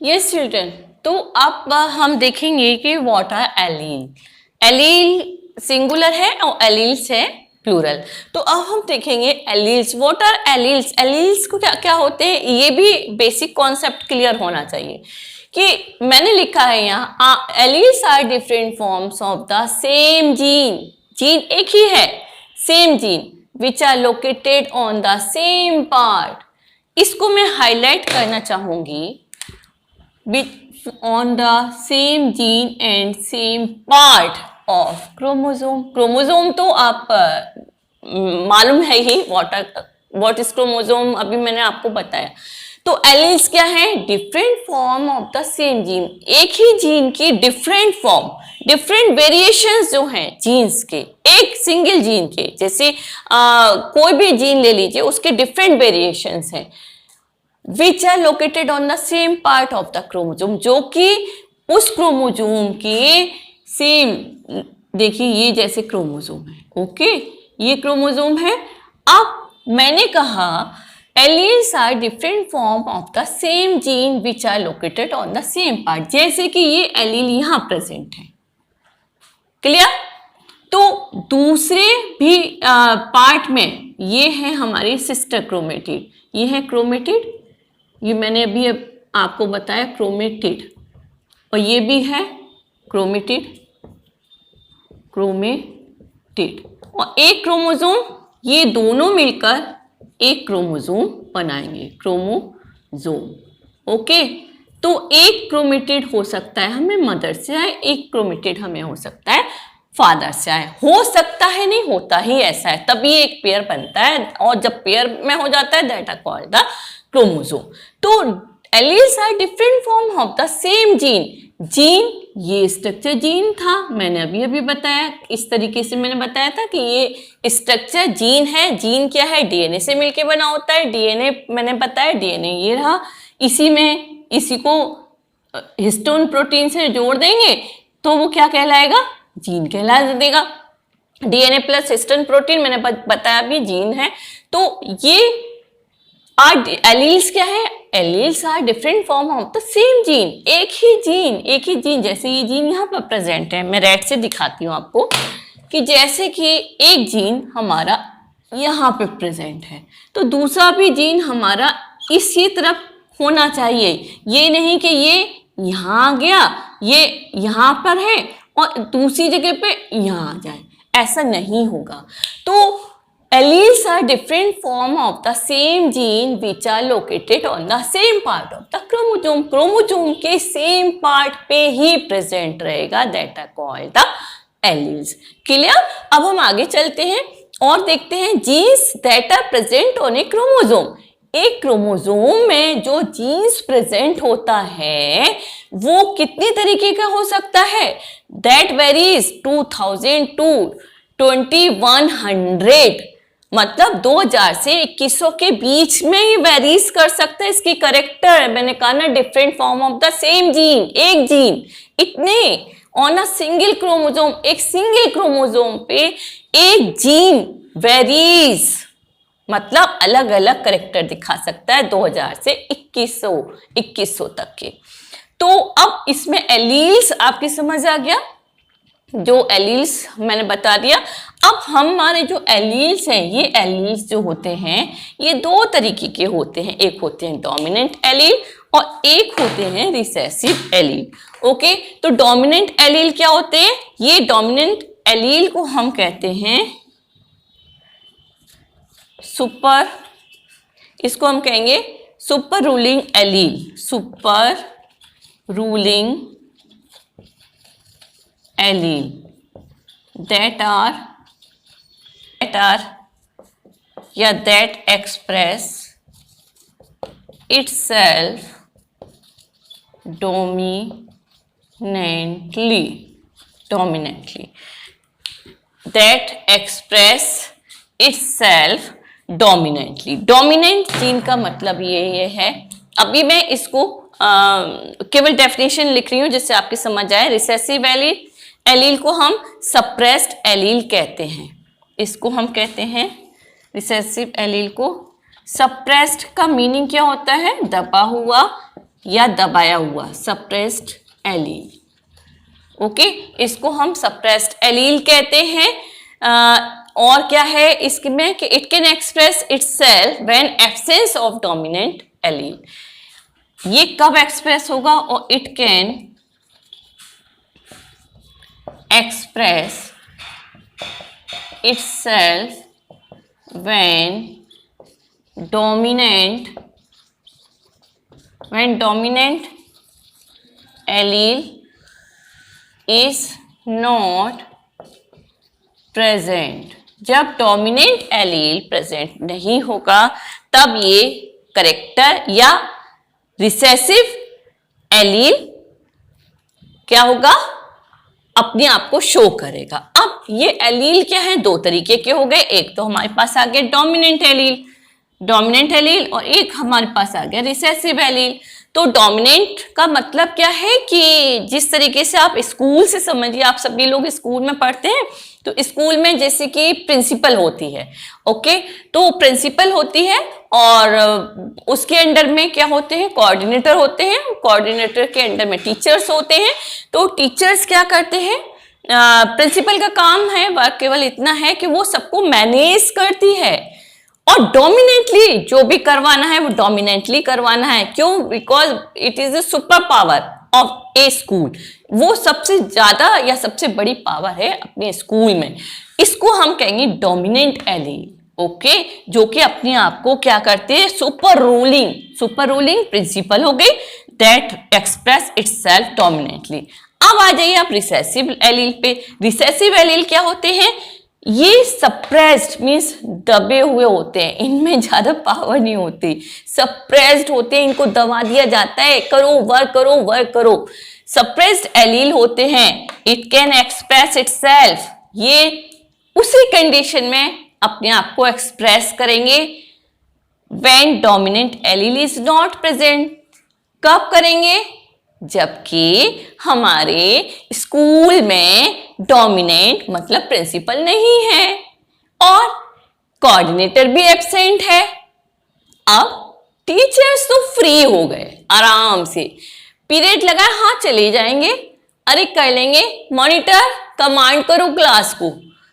Yes children, तो अब हम देखेंगे कि what are allele. Allele singular है और एलील्स है प्लूरल। तो अब हम देखेंगे alleles. What are alleles? Alleles को क्या क्या होते हैं, ये भी बेसिक कॉन्सेप्ट क्लियर होना चाहिए कि मैंने लिखा है यहाँ alleles are different forms of the same gene. Gene एक ही है, same gene which are located on the same part. इसको मैं हाईलाइट करना चाहूंगी, on the same gene and same part of chromosome। Chromosome तो आप मालूम है ही, व्हाट इज क्रोमोसोम अभी मैंने आपको बताया। तो एलील्स क्या है? Different form of the same gene, एक ही जीन की डिफरेंट फॉर्म, डिफरेंट वेरिएशंस जो हैं जीन्स के, एक सिंगल जीन के, जैसे कोई भी जीन ले लीजिए उसके डिफरेंट वेरिएशंस हैं, which are located on the same part of the chromosome, जो कि उस क्रोमोसोम के सेम, देखिए ये जैसे क्रोमोसोम है, ओके ये क्रोमोसोम है। अब मैंने कहा alleles are different form of the same gene which are located on the same part, जैसे कि ये एलील यहां प्रेजेंट है। क्लियर? तो दूसरे भी पार्ट में ये है हमारी सिस्टर क्रोमेटिड, ये है क्रोमेटिड, ये मैंने अभी आपको बताया क्रोमेटिड, और ये भी है क्रोमेटिड, क्रोमेटिड, और एक क्रोमोसोम, ये दोनों मिलकर एक क्रोमोसोम बनाएंगे, क्रोमोसोम। ओके, तो एक क्रोमेटिड हो सकता है हमें मदर से आए, एक क्रोमेटिड हमें हो सकता है फादर से आए। हो सकता है नहीं, होता ही ऐसा है, तभी एक पेयर बनता है, और जब पेयर में हो जाता है that are called the chromosome. तो alleles are different form of the same gene. Gene ये स्ट्रक्चर जीन था, मैंने अभी अभी बताया, इस तरीके से मैंने बताया था कि ये स्ट्रक्चर जीन है। जीन क्या है? डीएनए से मिलके बना होता है। डीएनए मैंने बताया, डीएनए ये रहा, इसी में इसी को हिस्टोन प्रोटीन से जोड़ देंगे तो वो क्या कहलाएगा? जीन कहला देगा। डीएनए प्लस हिस्टोन प्रोटीन मैंने बताया भी जीन है। तो ये एलील्स क्या है? Alleles are different form of the same gene, एक ही जीन, जैसे ये जीन यहाँ पर प्रेजेंट है, मैं रेड से दिखाती हूँ आपको कि जैसे कि एक जीन हमारा यहाँ पे प्रेजेंट है, तो दूसरा भी जीन हमारा इसी तरफ होना चाहिए। ये नहीं कि ये यहाँ आ गया, ये यहाँ पर है और दूसरी जगह पे यहाँ आ जाए, ऐसा नहीं होगा। तो alleles are different form of the same gene which are located on the same part of the chromosome. Chromosome के सेम पार्ट पे ही प्रेजेंट रहेगा, that are called the alleles. Clear? अब हम आगे चलते हैं और देखते हैं genes that are present on a chromosome. एक क्रोमोसोम में जो जीन्स प्रेजेंट होता है वो कितनी तरीके का हो सकता है? दैट वेरीज 2000 to 2100, मतलब 2000 से 2100 के बीच में ही वेरीज कर सकता है। इसकी करेक्टर मैंने कहा ना, different form of the same gene, एक जीन, इतने ऑन अ सिंगल क्रोमोसोम, एक सिंगल क्रोमोसोम पे एक जीन वेरीज, मतलब अलग अलग करेक्टर दिखा सकता है 2000 से 2100 तक के। तो अब इसमें एलील्स आपकी समझ आ गया, जो एलील्स मैंने बता दिया। अब हमारे जो एलील्स हैं, ये एलील्स जो होते हैं ये दो तरीके के होते हैं, एक होते हैं डोमिनेंट एलील और एक होते हैं रिसेसिव एलील। ओके, तो डोमिनेंट एलील क्या होते हैं? ये डोमिनेंट एलील को हम कहते हैं इसको हम कहेंगे super ruling allele, super ruling allele that express itself dominantly, that express itself dominantly। Dominant gene का मतलब ये है, अभी मैं इसको केवल डेफिनेशन लिख रही हूं जिससे आपकी समझ आए। रिसेसिव एलील को हम सप्रेस्ड एलील कहते हैं, इसको हम कहते हैं रिसेसिव एलील को। सप्रेस्ड का मीनिंग क्या होता है? दबा हुआ या दबाया हुआ, सप्रेस्ड एलील। ओके, इसको हम सप्रेस्ड एलील कहते हैं। और क्या है इसमें कि it can express itself when absence of dominant allele. ये कब एक्सप्रेस होगा? और it can express itself when dominant allele is not present। जब डोमिनेंट एलील प्रेजेंट नहीं होगा तब ये करेक्टर या रिसेसिव एलील क्या होगा? अपने आप को शो करेगा। अब ये एलील क्या है? दो तरीके के हो गए। एक तो हमारे पास आ गया डोमिनेंट एलील और एक हमारे पास आ गया रिसेसिव एलील। तो डोमिनेंट का मतलब क्या है कि जिस तरीके से आप स्कूल से समझिए, आप सभी लोग स्कूल में पढ़ते हैं तो स्कूल में जैसे कि प्रिंसिपल होती है। ओके, तो प्रिंसिपल होती है और उसके अंडर में क्या होते हैं? कोऑर्डिनेटर होते हैं। कोऑर्डिनेटर के अंडर में टीचर्स होते हैं। तो टीचर्स क्या करते हैं? प्रिंसिपल का काम है वह केवल इतना है कि वो सबको मैनेज करती है और डोमिनेंटली जो भी करवाना है वो डोमिनेंटली करवाना है। क्यों? Because it is the super power of A school. वो सबसे ज्यादा या सबसे बड़ी पावर है अपने स्कूल में। इसको हम कहेंगे डोमिनेंट एलील। ओके, जो कि अपने आप को क्या करते हैं? सुपर रूलिंग प्रिंसिपल हो गई, दैट एक्सप्रेस इटसेल्फ डोमिनेंटली। अब आ जाइए आप रिसेसिव एलील पे। रिसेसिव एलील क्या होते हैं? ये सप्रेस्ड मीन्स दबे हुए होते हैं, इनमें ज्यादा पावर नहीं होती, सप्रेस्ड होते हैं, इनको दबा दिया जाता है, करो वर्क करो। सप्रेस्ड एलील होते हैं। इट कैन एक्सप्रेस इटसेल्फ, ये उसी कंडीशन में अपने आप को एक्सप्रेस करेंगे when dominant allele is not present. कब करेंगे? जबकि हमारे स्कूल में डोमिनेंट मतलब प्रिंसिपल नहीं है और कोऑर्डिनेटर भी एब्सेंट है। अब टीचर्स तो फ्री हो गए, आराम से पीरियड लगा, हाँ चले जाएंगे, अरे कर लेंगे, मॉनिटर कमांड करो क्लास को,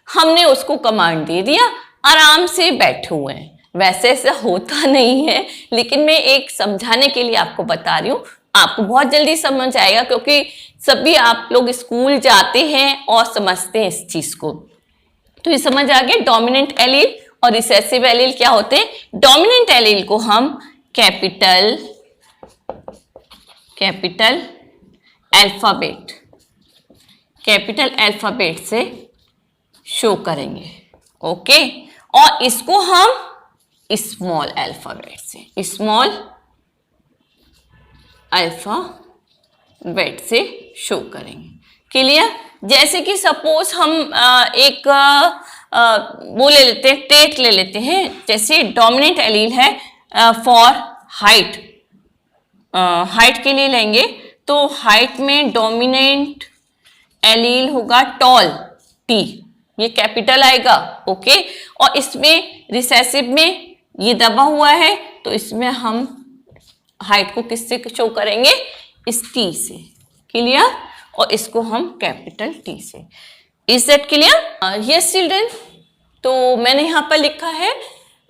हमने उसको कमांड दे दिया, आराम से बैठे हुए हैं। वैसे ऐसा होता नहीं है, लेकिन मैं एक समझाने के लिए आपको बता रही हूँ, आपको बहुत जल्दी समझ आएगा क्योंकि सभी आप लोग स्कूल जाते हैं और समझते हैं इस चीज को। तो ये समझ आ गया डोमिनेंट एलील और रिसेसिव एलील क्या होते हैं। डोमिनेंट एलील को हम कैपिटल अल्फाबेट से शो करेंगे। ओके, और इसको हम स्मॉल अल्फाबेट से शो करेंगे। क्लियर? जैसे कि सपोज हम एक वो ले लेते हैं, ट्रेट ले लेते हैं। जैसे डोमिनेंट एलील है फॉर हाइट के लिए लेंगे तो हाइट में डोमिनेंट एलील होगा टॉल, टी, ये कैपिटल आएगा। ओके, और इसमें रिसेसिव में ये दबा हुआ है तो इसमें हम हाइट को किससे शो करेंगे? इस टी से। क्लियर? और इसको हम कैपिटल टी से। Is that clear? Yes children. तो मैंने यहाँ पर लिखा है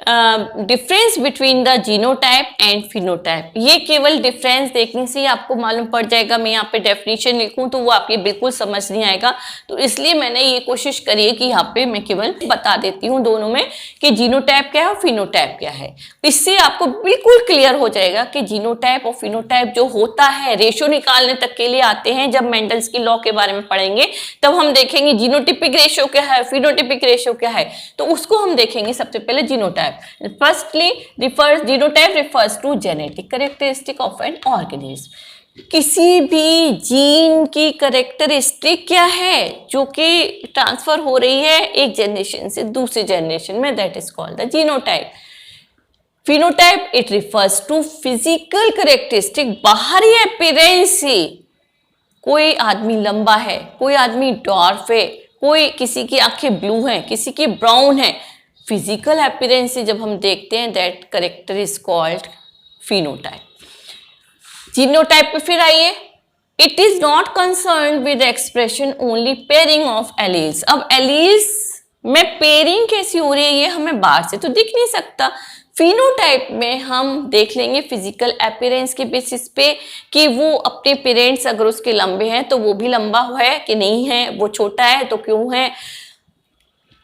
difference between the genotype and phenotype. ये केवल डिफरेंस देखने से ही आपको मालूम पड़ जाएगा। मैं यहाँ पे डेफिनेशन लिखूं तो वो आपके बिल्कुल समझ नहीं आएगा, तो इसलिए मैंने ये कोशिश करी है कि यहाँ पे मैं केवल बता देती हूँ दोनों में कि जीनोटाइप क्या है और फिनोटाइप क्या है। इससे आपको बिल्कुल क्लियर हो जाएगा कि जीनोटाइप और फिनोटाइप जो होता है, रेशो निकालने तक के लिए आते हैं। जब मेंडल्स की लॉ के बारे में पढ़ेंगे तब हम देखेंगे जीनोटिपिक रेशो क्या है, फिनोटिपिक रेशो क्या है, तो उसको हम देखेंगे। सबसे पहले genotype. Firstly, genotype refers to genetic characteristic of an organism. किसी भी जीन की कैरेक्टरिस्टिक क्या है जो कि ट्रांसफर हो रही है एक जनरेशन से दूसरी जनरेशन में, that is called the genotype. Phenotype it refers to physical characteristic, बाहरी अपीयरेंस से। कोई आदमी लंबा है, कोई आदमी डॉर्फ है, कोई किसी की आंखें ब्लू हैं, किसी की ब्राउन है, फिजिकल अपीयरेंस से जब हम देखते हैं that character is called phenotype. Genotype पे फिर आइए, it is not concern with expression only pairing of alleles. अब एलील्स में पेयरिंग कैसी हो रही है ये हमें बाहर से तो दिख नहीं सकता। फिनोटाइप में हम देख लेंगे फिजिकल अपीयरेंस के बेसिस पे कि वो अपने पेरेंट्स अगर उसके लंबे हैं तो वो भी लंबा है कि नहीं है, वो छोटा है तो क्यों है।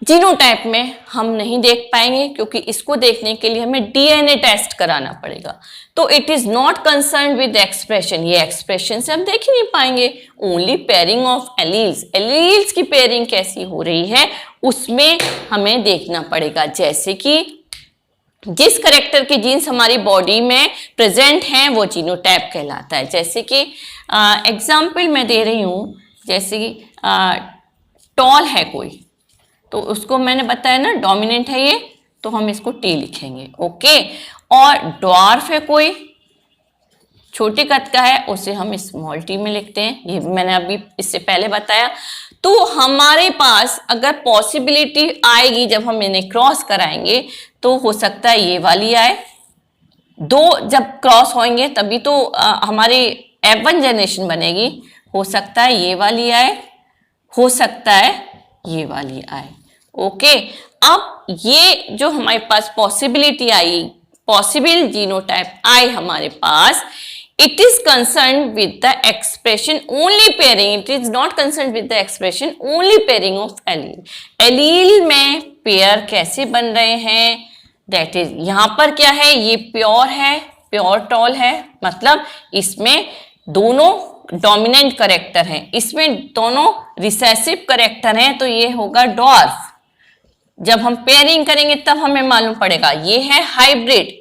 जीनोटाइप में हम नहीं देख पाएंगे क्योंकि इसको देखने के लिए हमें डीएनए टेस्ट कराना पड़ेगा। तो it is not concern with expression, ये एक्सप्रेशन से हम देख ही नहीं पाएंगे। Only pairing of alleles, alleles की पेयरिंग कैसी हो रही है उसमें हमें देखना पड़ेगा। जैसे कि जिस करेक्टर के जीन्स हमारी बॉडी में प्रेजेंट हैं वो जीनोटाइप कहलाता है। जैसे कि एग्जाम्पल मैं दे रही हूँ, जैसे कि टॉल है कोई तो उसको मैंने बताया ना डोमिनेंट है ये, तो हम इसको टी लिखेंगे, ओके। और ड्वार्फ है कोई, छोटे कद का है, उसे हम स्मॉल टी में लिखते हैं, ये मैंने अभी इससे पहले बताया। तो हमारे पास अगर पॉसिबिलिटी आएगी जब हम इन्हें क्रॉस कराएंगे तो हो सकता है ये वाली आए, दो जब क्रॉस होंगे तभी तो हमारी F1 जनरेशन बनेगी। हो सकता है ये वाली आए, हो सकता है ये वाली आए, ओके। अब ये जो हमारे पास पॉसिबिलिटी आई, पॉसिबल जीनोटाइप आए हमारे पास, it is concerned with the expression only pairing, it is not concerned with the expression only pairing of allele। allele में पेयर कैसे बन रहे हैं, दैट इज यहां पर क्या है, ये प्योर है, प्योर टॉल है, मतलब इसमें दोनों डोमिनेंट करेक्टर हैं, इसमें दोनों रिसेसिव करेक्टर हैं, तो ये होगा डॉर्फ। जब हम पेयरिंग करेंगे तब हमें मालूम पड़ेगा। ये है हाइब्रिड,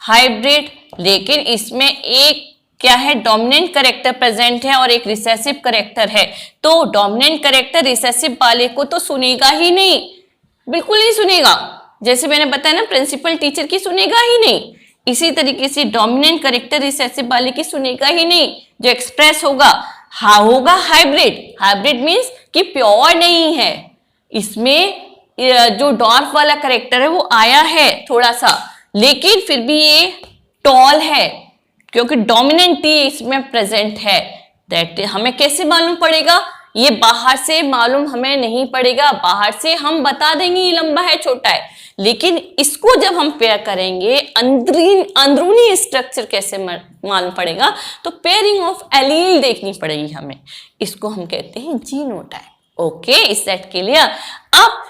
हाइब्रिड लेकिन इसमें एक क्या है, डोमिनेंट करेक्टर प्रेजेंट है और एक रिसेसिव करेक्टर है। तो डोमिनेंट करेक्टर रिसेसिव वाले को तो सुनेगा ही नहीं, बिल्कुल नहीं सुनेगा। जैसे मैंने बताया ना प्रिंसिपल टीचर की सुनेगा ही नहीं, इसी तरीके से डोमिनेंट करेक्टर रिसेसिव वाले की सुनेगा ही नहीं। जो एक्सप्रेस होगा होगा हाइब्रिड। हाइब्रिड मीन्स कि प्योर नहीं है, इसमें जो डॉर्फ वाला करेक्टर है वो आया है थोड़ा सा, लेकिन फिर भी ये टॉल है क्योंकि डोमिनेंट टी इसमें प्रेजेंट है। दैट हमें कैसे मालूम पड़ेगा, ये बाहर से मालूम हमें नहीं पड़ेगा, बाहर से हम बता देंगे ये लंबा है छोटा है, लेकिन इसको जब हम पेयर करेंगे अंदरूनी स्ट्रक्चर कैसे मालूम पड़ेगा, तो पेयरिंग ऑफ एलील देखनी पड़ेगी हमें, इसको हम कहते हैं जीनोटाइप, ओके। इस सेट के लिए अब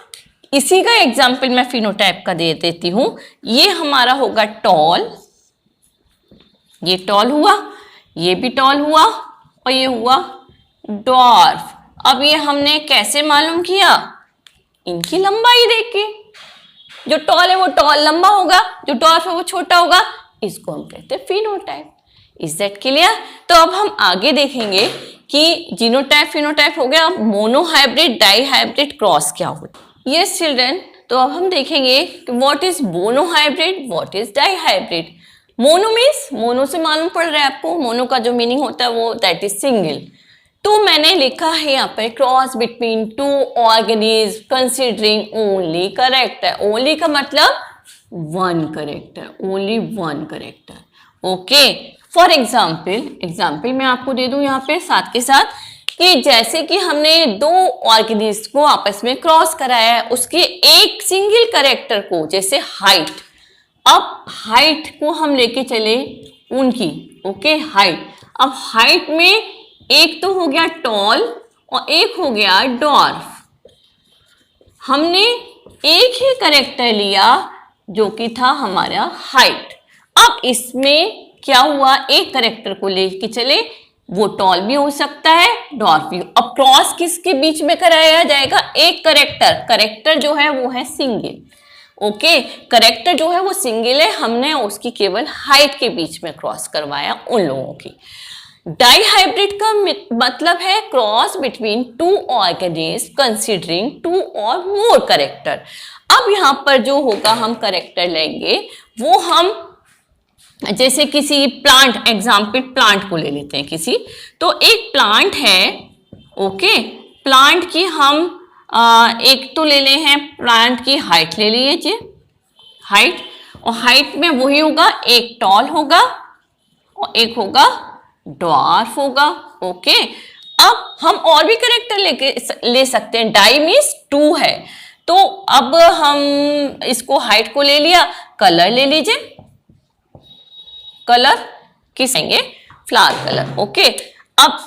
इसी का एग्जाम्पल मैं फिनोटाइप का दे देती हूं। ये हमारा होगा टॉल, ये टॉल हुआ, ये भी टॉल हुआ और ये हुआ डॉर्फ। अब ये हमने कैसे मालूम किया, इनकी लंबाई देख के, जो टॉल है वो टॉल लंबा होगा, जो डॉर्फ है वो छोटा होगा, इसको हम कहते हैं फिनोटाइप। Is that clear? तो अब हम आगे देखेंगे कि जीनोटाइप फिनोटाइप हो गया, अब मोनोहाइब्रिड डाईहाइब्रिड क्रॉस क्या होता है। यस चिल्ड्रन, तो अब हम देखेंगे कि what is monohybrid, what is dihybrid. Mono means, mono से मालूम पड़ रहा है आपको, मोनो का जो मीनिंग होता है वो दैट इज सिंगल। तो मैंने लिखा है यहाँ पे cross between two organism considering only character. Only का मतलब one character, only one character, okay. For example मैं आपको दे दूं यहाँ पे साथ के साथ कि जैसे कि हमने दो ऑर्गेनिज्म को आपस में क्रॉस कराया है, उसके एक सिंगल करेक्टर को, जैसे हाइट, अब हाइट को हम लेके चले उनकी, ओके हाइट। अब हाइट में एक तो हो गया टॉल और एक हो गया डॉर्फ। हमने एक ही करेक्टर लिया जो कि था हमारा हाइट। अब इसमें क्या हुआ, एक करेक्टर को लेके चले, वो टॉल भी हो सकता है डॉर्फ भी। अब क्रॉस किसके बीच में कराया जाएगा, एक करेक्टर जो है वो है सिंगल, ओके। करेक्टर जो है वो सिंगल है, हमने उसकी केवल हाइट के बीच में क्रॉस करवाया उन लोगों की। डाईहाइब्रिड का मतलब है cross between two organism considering two और मोर करेक्टर। अब यहाँ पर जो होगा हम करेक्टर लेंगे वो हम जैसे किसी प्लांट, एग्जाम्पल प्लांट को ले लेते हैं किसी, तो एक प्लांट है, ओके। प्लांट की हम एक तो ले ले हैं, प्लांट की हाइट ले लीजिए, हाइट, और हाइट में वही होगा, एक टॉल होगा और एक होगा ड्वार्फ होगा। ओके, अब हम और भी करेक्टर ले सकते हैं। डाई मीन्स 2 है, तो अब हम इसको हाइट को ले लिया, कलर ले लीजिए। कलर किस लेंगे? Flower colour. ओके, अब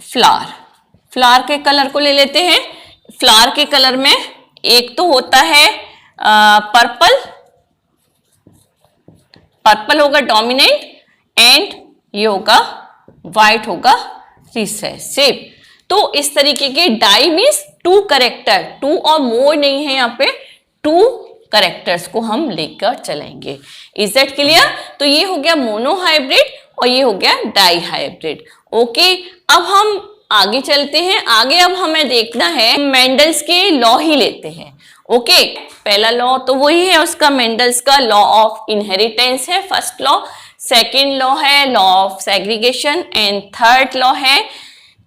फ्लावर के कलर को ले लेते हैं। फ्लावर के कलर में एक तो होता है पर्पल, पर्पल होगा डोमिनेंट, एंड ये होगा व्हाइट होगा रिसेसिव। तो इस तरीके के डाई मीन्स 2 करेक्टर, 2 और मोर नहीं है, यहाँ पे 2 करेक्टर्स को हम लेकर चलेंगे। Is that clear? तो ये हो गया मोनो हाइब्रिड और ये हो गया डाई हाइब्रिड। ओके, अब हम आगे चलते हैं। आगे अब हमें देखना है, मेंडल्स के लॉ ही लेते हैं। ओके, पहला लॉ तो वही है उसका, मेंडल्स का लॉ ऑफ इनहेरिटेंस है फर्स्ट लॉ। सेकेंड लॉ है law of segregation, and third law है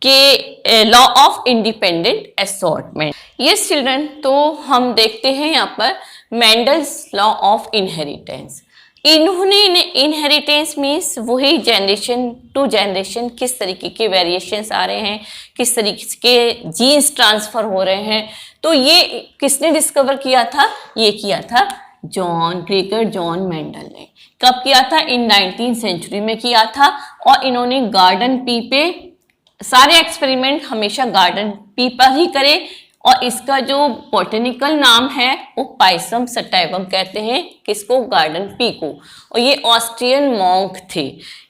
कि law of independent assortment. Yes children, तो हम देखते हैं यहाँ पर मेंडल्स लॉ ऑफ इनहेरिटेंस। इन्होंने इनहेरिटेंस मीन्स वही जनरेशन टू जनरेशन किस तरीके के वेरिएशंस आ रहे हैं, किस तरीके के जीन्स ट्रांसफर हो रहे हैं। तो ये किसने डिस्कवर किया था? ये किया था ग्रेगर जॉन मेंडल ने। कब किया था? इन 19th सेंचुरी में किया था। और इन्होंने गार्डन पी पे सारे एक्सपेरिमेंट हमेशा गार्डन पी पर ही करे, और इसका जो बॉटनिकल नाम है वो पाइसम सटाइवम कहते हैं। किसको? गार्डन पी को। और ये ऑस्ट्रियन मॉन्क थे।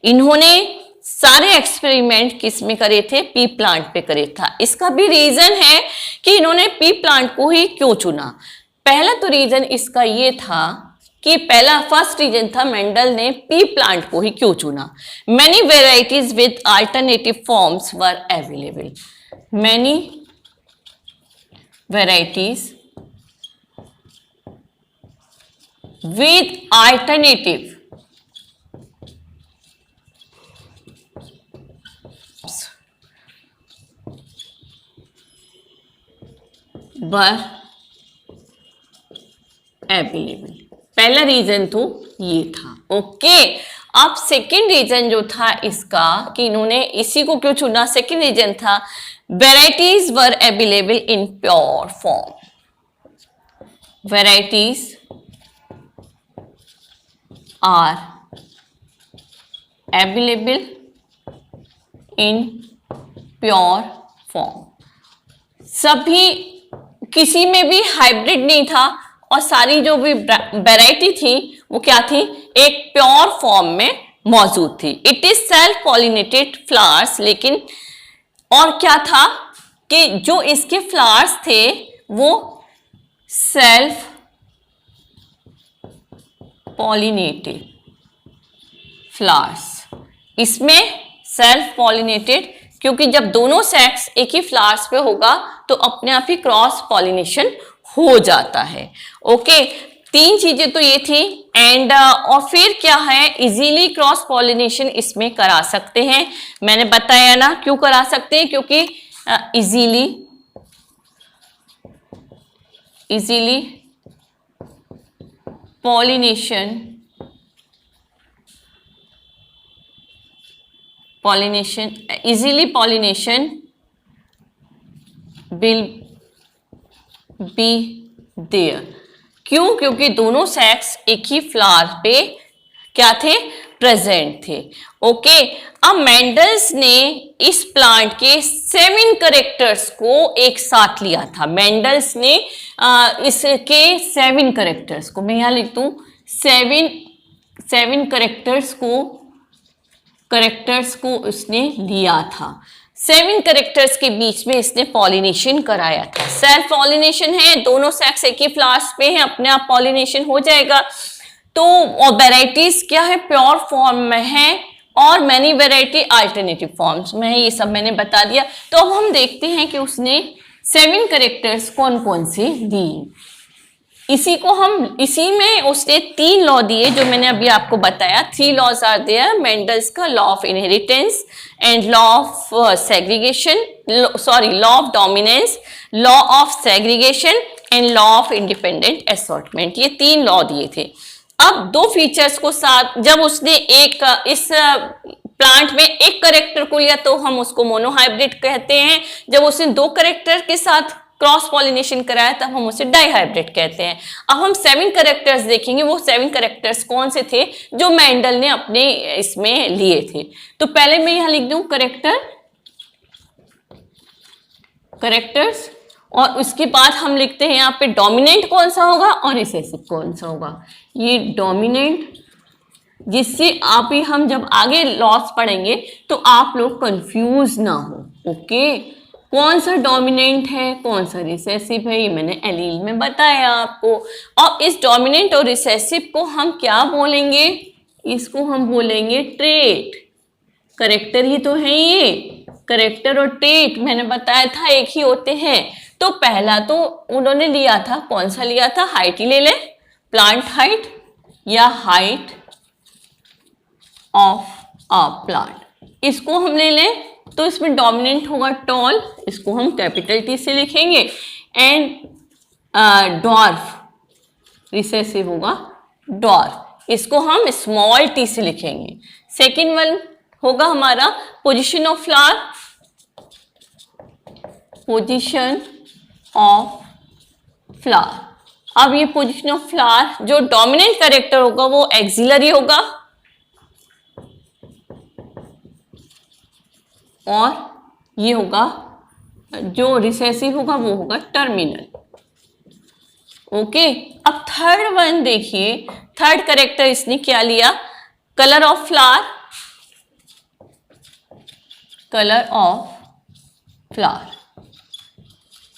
इन्होंने सारे एक्सपेरिमेंट किस में करे थे? पी प्लांट पे करे था। इसका भी रीजन है कि इन्होंने पी प्लांट को ही क्यों चुना। पहला तो रीजन इसका ये था कि फर्स्ट रीजन था मेंडल ने पी प्लांट को ही क्यों चुना। Many varieties with alternative forms were available. Many varieties with alternative were available। पहला रीजन तो ये था। ओके, अब सेकेंड रीजन जो था इसका कि इन्होंने इसी को क्यों चुना, सेकेंड रीजन था varieties were available in pure form। varieties are available in pure form। सभी, किसी में भी हाइब्रिड नहीं था, और सारी जो भी वैरायटी थी वो क्या थी? एक प्योर फॉर्म में मौजूद थी। It is self pollinated flowers. लेकिन और क्या था कि जो इसके फ्लावर्स थे वो सेल्फ पॉलिनेटेड फ्लावर्स। इसमें सेल्फ पॉलिनेटेड, क्योंकि जब दोनों सेक्स एक ही फ्लावर्स पे होगा तो अपने आप ही क्रॉस पॉलिनेशन हो जाता है। ओके, 3 चीजें तो ये थी। एंड और फिर क्या है, इजीली क्रॉस पॉलिनेशन इसमें करा सकते हैं। मैंने बताया ना क्यों करा सकते हैं, क्योंकि easily pollination will be there. क्यों? क्योंकि दोनों सेक्स एक ही फ्लावर पे क्या थे? प्रेजेंट थे। ओके, अब मेंडल्स ने इस प्लांट के 7 करेक्टर्स को एक साथ लिया था। मेंडल्स ने इसके 7 करेक्टर्स को, मैं यहां लिख दूं 7 करेक्टर्स को उसने लिया था। 7 करेक्टर्स के बीच में इसने पॉलिनेशन कराया था। सेल्फ पॉलिनेशन है, दोनों सेक्स एक ही फ्लावर्स पे हैं, अपने आप पॉलिनेशन हो जाएगा। तो और वेराइटीज क्या है? प्योर फॉर्म में है, और मैनी वेराइटी अल्टरनेटिव फॉर्म्स में है। ये सब मैंने बता दिया। तो अब हम देखते हैं कि उसने 7 करेक्टर्स कौन कौन से दिए। इसी में उसने 3 लॉ दिए जो मैंने अभी आपको बताया। 3 लॉज आर देयर। मेंडल्स का law of inheritance and law of segregation, law of dominance, law of segregation and law of independent assortment. ये 3 लॉ दिए थे। अब 2 फीचर्स को साथ जब उसने एक इस प्लांट में एक करेक्टर को लिया तो हम उसको मोनोहाइब्रिड कहते हैं, जब उसने दो करेक्टर के साथ क्रॉस पॉलिनेशन कराया तब हम उसे डाइहाइब्रिड कहते हैं। अब हम 7 करेक्टर्स देखेंगे, वो 7 करेक्टर्स कौन से थे जो मेंडल ने अपने इसमें लिए थे। तो पहले मैं यहां लिख दूं करेक्टर्स, और उसके बाद हम लिखते हैं यहाँ पे डोमिनेंट कौन सा होगा और रिसेसिव कौन सा होगा। ये डोमिनेंट, जिससे आप ही हम जब आगे लॉस पढ़ेंगे तो आप लोग कंफ्यूज ना हो। ओके, कौन सा डोमिनेंट है कौन सा रिसेसिव है ये मैंने एलील में बताया आपको। और इस डोमिनेंट और रिसेसिव को हम क्या बोलेंगे, इसको हम बोलेंगे ट्रेट। करेक्टर ही तो है ये, करेक्टर और ट्रेट मैंने बताया था एक ही होते हैं। तो पहला तो उन्होंने लिया था, कौन सा लिया था, हाइट ही ले ले, प्लांट हाइट या हाइट ऑफ अ प्लांट, इसको हम ले लें तो इसमें डोमिनेंट होगा टॉल, इसको हम कैपिटल टी से लिखेंगे, एंड डॉर्फ रिसेसिव होगा डॉर्फ, इसको हम स्मॉल टी से लिखेंगे। सेकेंड वन होगा हमारा position of flower, position of flower. अब ये पोजीशन ऑफ फ्लावर जो डोमिनेंट कैरेक्टर होगा वो एक्सिलरी होगा और ये होगा जो रिसेसिव होगा वो होगा टर्मिनल। ओके, अब थर्ड वन देखिए, थर्ड कैरेक्टर इसने क्या लिया, colour of flower, colour of flower,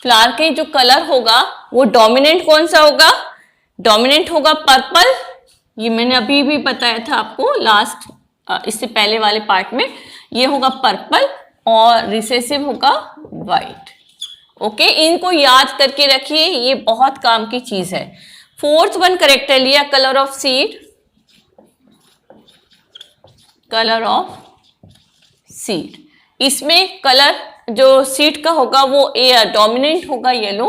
flower के जो कलर होगा वो डोमिनेंट कौन सा होगा, डोमिनेंट होगा पर्पल, ये मैंने अभी भी बताया था आपको लास्ट इससे पहले वाले पार्ट में, ये होगा पर्पल और रिसेसिव होगा वाइट। ओके, इनको याद करके रखिए, ये बहुत काम की चीज है। फोर्थ वन करेक्टर लिया colour of seed, colour of seed, इसमें कलर जो सीड का होगा वो डोमिनेंट होगा येलो,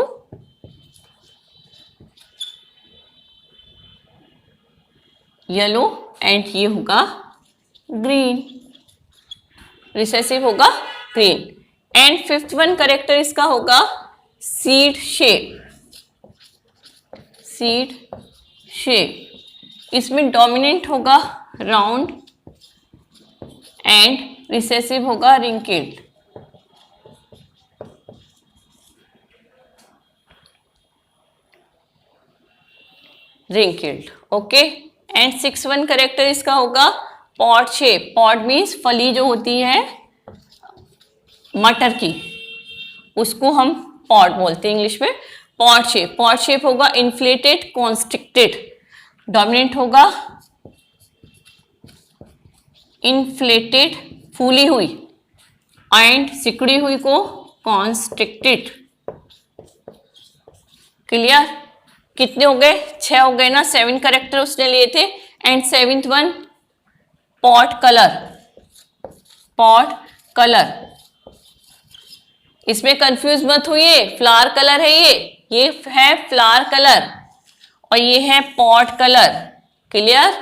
येलो एंड ये होगा ग्रीन, रिसेसिव होगा green. And fifth one character इसका होगा सीड शेप, सीड शेप, इसमें डोमिनेंट होगा राउंड एंड रिसेसिव होगा wrinkled. Wrinkled. Okay, and six one character इसका होगा पॉड शेप, पॉड मीन्स फली जो होती है मटर की, उसको हम पॉड बोलते हैं इंग्लिश में, पॉड शेप। पॉड शेप होगा इन्फ्लेटेड कॉन्स्ट्रिक्टेड, डोमिनेंट होगा इन्फ्लेटेड फूली हुई एंड सिकुड़ी हुई को कॉन्स्ट्रिक्टेड। क्लियर, कितने हो गए, 6 हो गए ना, 7 करेक्टर उसने लिए थे। And seventh one pot colour, pot colour, इसमें कंफ्यूज मत हुई, फ्लावर कलर है ये है फ्लावर कलर और ये है pot colour. Clear,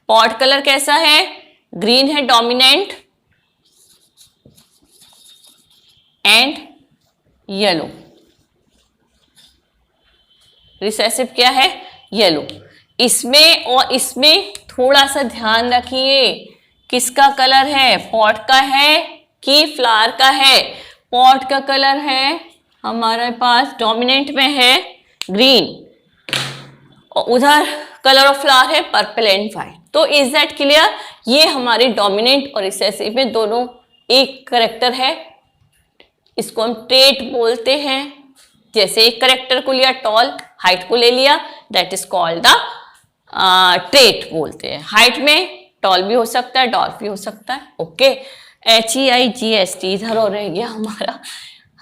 pot colour कैसा है, ग्रीन है डोमिनेंट एंड येलो, रिसेसिव क्या है येलो। इसमें और इसमें थोड़ा सा ध्यान रखिए, किसका कलर है, पॉट का है कि फ्लावर का है। पॉट का कलर है हमारे पास डोमिनेंट में है ग्रीन और उधर कलर ऑफ फ्लावर है पर्पल एंड वाइट। तो इज दैट क्लियर, ये हमारे डोमिनेंट और रिसेसिव में दोनों एक करेक्टर है, इसको हम ट्रेट बोलते हैं। जैसे एक करेक्टर को लिया टॉल, हाइट को ले लिया, that is called the trait बोलते हैं। हाइट में टॉल भी हो सकता है, डॉर्फ भी हो सकता है। ओके, HEIGHT इधर और रह गया हमारा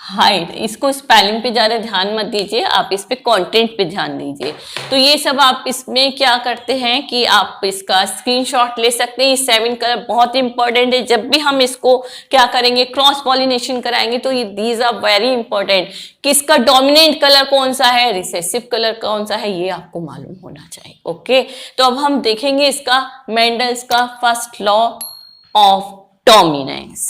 हाइट, इसको स्पेलिंग पे ज़्यादा ध्यान मत दीजिए, आप इस पे कंटेंट पे ध्यान दीजिए। तो ये सब आप इसमें क्या करते हैं कि आप इसका स्क्रीनशॉट ले सकते हैं। ये 7 कलर बहुत इंपॉर्टेंट है, जब भी हम इसको क्या करेंगे क्रॉस पॉलिनेशन कराएंगे तो ये दीज आर वेरी इंपॉर्टेंट। किसका डोमिनेंट कलर कौन सा है, रिसेसिव कलर कौन सा है, ये आपको मालूम होना चाहिए। ओके, तो अब हम देखेंगे इसका मेंडल्स का फर्स्ट लॉ ऑफ डोमिनेंस।